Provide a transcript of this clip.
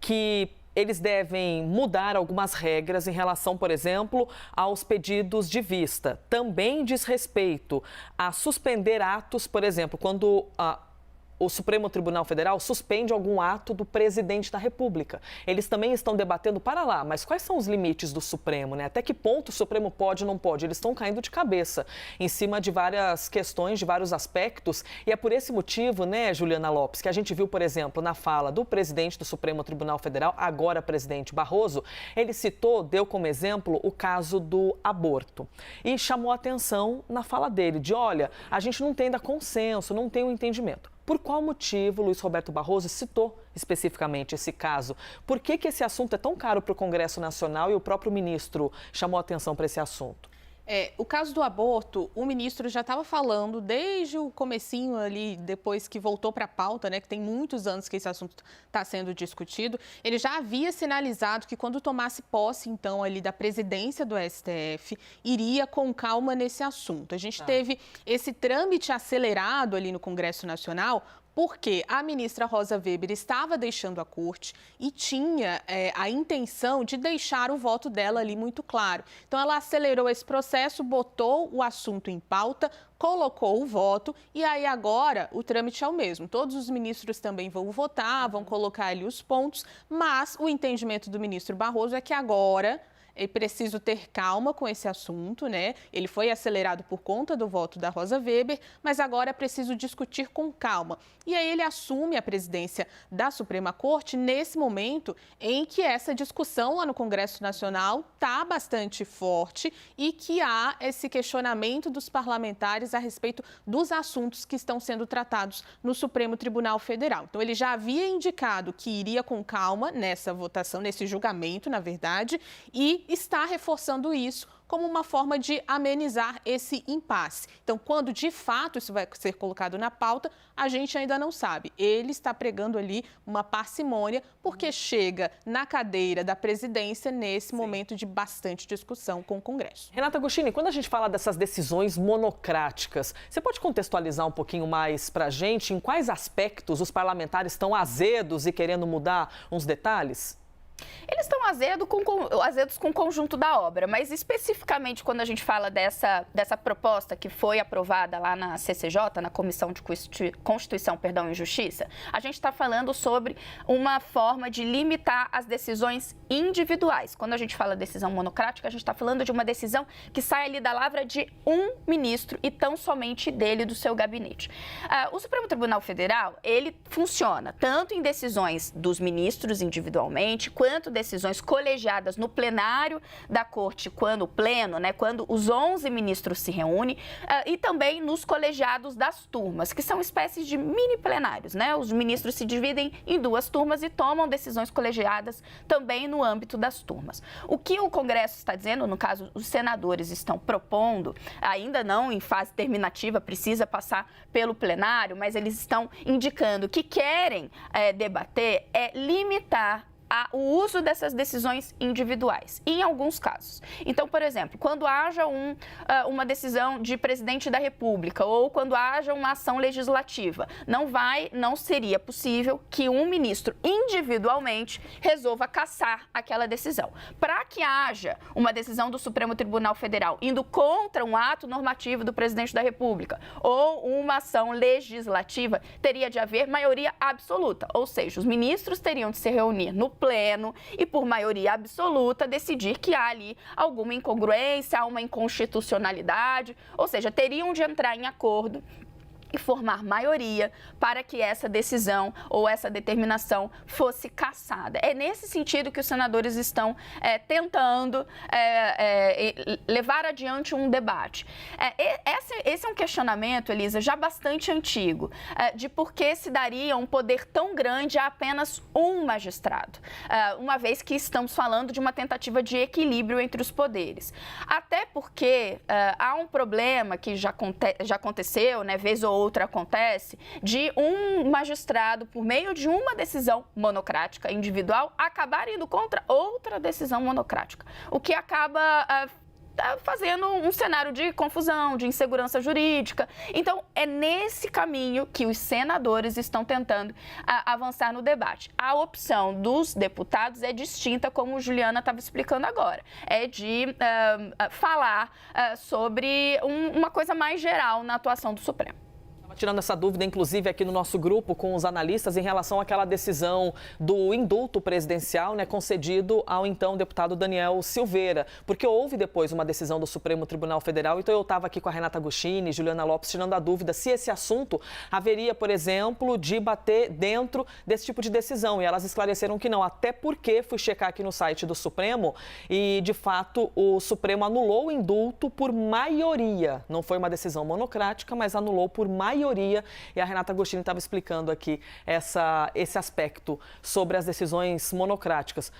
que eles devem mudar algumas regras em relação, por exemplo, aos pedidos de vista. Também diz respeito a suspender atos, por exemplo, quando o Supremo Tribunal Federal suspende algum ato do presidente da República. Eles também estão debatendo para lá, mas quais são os limites do Supremo, né? Até que ponto o Supremo pode ou não pode? Eles estão caindo de cabeça em cima de várias questões, de vários aspectos. E é por esse motivo, né, Juliana Lopes, que a gente viu, por exemplo, na fala do presidente do Supremo Tribunal Federal, agora presidente Barroso, ele deu como exemplo o caso do aborto. E chamou a atenção na fala dele, de olha, a gente não tem ainda consenso, não tem um entendimento. Por qual motivo Luiz Roberto Barroso citou especificamente esse caso? Por que esse assunto é tão caro para o Congresso Nacional e o próprio ministro chamou atenção para esse assunto? O caso do aborto, o ministro já estava falando desde o comecinho ali, depois que voltou para a pauta, né, que tem muitos anos que esse assunto está sendo discutido. Ele já havia sinalizado que quando tomasse posse, então, ali da presidência do STF, iria com calma nesse assunto. A gente teve esse trâmite acelerado ali no Congresso Nacional, porque a ministra Rosa Weber estava deixando a corte e tinha a intenção de deixar o voto dela ali muito claro. Então, ela acelerou esse processo, botou o assunto em pauta, colocou o voto e aí agora o trâmite é o mesmo. Todos os ministros também vão votar, vão colocar ali os pontos, mas o entendimento do ministro Barroso é que agora é preciso ter calma com esse assunto, né? Ele foi acelerado por conta do voto da Rosa Weber, mas agora é preciso discutir com calma. E aí ele assume a presidência da Suprema Corte nesse momento em que essa discussão lá no Congresso Nacional está bastante forte e que há esse questionamento dos parlamentares a respeito dos assuntos que estão sendo tratados no Supremo Tribunal Federal. Então, ele já havia indicado que iria com calma nessa votação, nesse julgamento, na verdade, e está reforçando isso como uma forma de amenizar esse impasse. Então, quando de fato isso vai ser colocado na pauta, a gente ainda não sabe. Ele está pregando ali uma parcimônia, porque chega na cadeira da presidência nesse momento de bastante discussão com o Congresso. Renata Agostini, quando a gente fala dessas decisões monocráticas, você pode contextualizar um pouquinho mais para a gente em quais aspectos os parlamentares estão azedos e querendo mudar uns detalhes? Eles estão azedos com o conjunto da obra, mas especificamente quando a gente fala dessa proposta que foi aprovada lá na CCJ, na Comissão de Constituição, e Justiça, a gente está falando sobre uma forma de limitar as decisões individuais. Quando a gente fala decisão monocrática, a gente está falando de uma decisão que sai ali da lavra de um ministro e tão somente dele, do seu gabinete. O Supremo Tribunal Federal, ele funciona tanto em decisões dos ministros individualmente, quanto decisões colegiadas no plenário da Corte, quando o pleno, né, quando os 11 ministros se reúnem, e também nos colegiados das turmas, que são espécies de mini plenários, né? Os ministros se dividem em duas turmas e tomam decisões colegiadas também no âmbito das turmas. O que o Congresso está dizendo, no caso, os senadores estão propondo, ainda não em fase terminativa, precisa passar pelo plenário, mas eles estão indicando que querem debater, limitar o uso dessas decisões individuais, em alguns casos. Então, por exemplo, quando haja uma decisão de presidente da República ou quando haja uma ação legislativa, não seria possível que um ministro individualmente resolva cassar aquela decisão. Para que haja uma decisão do Supremo Tribunal Federal indo contra um ato normativo do presidente da República ou uma ação legislativa, teria de haver maioria absoluta, ou seja, os ministros teriam de se reunir no pleno e, por maioria absoluta, decidir que há ali alguma incongruência, há uma inconstitucionalidade, ou seja, teriam de entrar em acordo e formar maioria para que essa decisão ou essa determinação fosse cassada. É nesse sentido que os senadores estão tentando levar adiante um debate. Esse é um questionamento, Elisa, já bastante antigo, de por que se daria um poder tão grande a apenas um magistrado, uma vez que estamos falando de uma tentativa de equilíbrio entre os poderes. Até porque há um problema que já aconteceu, né, vez ou outra acontece, de um magistrado, por meio de uma decisão monocrática individual, acabar indo contra outra decisão monocrática, o que acaba fazendo um cenário de confusão, de insegurança jurídica. Então, é nesse caminho que os senadores estão tentando avançar no debate. A opção dos deputados é distinta, como Juliana estava explicando agora. É de falar sobre uma coisa mais geral na atuação do Supremo. Tirando essa dúvida, inclusive, aqui no nosso grupo com os analistas em relação àquela decisão do indulto presidencial, né, concedido ao então deputado Daniel Silveira, porque houve depois uma decisão do Supremo Tribunal Federal. Então eu estava aqui com a Renata Agostini, Juliana Lopes, tirando a dúvida se esse assunto haveria, por exemplo, de bater dentro desse tipo de decisão. E elas esclareceram que não, até porque fui checar aqui no site do Supremo e, de fato, o Supremo anulou o indulto por maioria. Não foi uma decisão monocrática, mas anulou por maioria. E a Renata Agostini estava explicando aqui esse aspecto sobre as decisões monocráticas.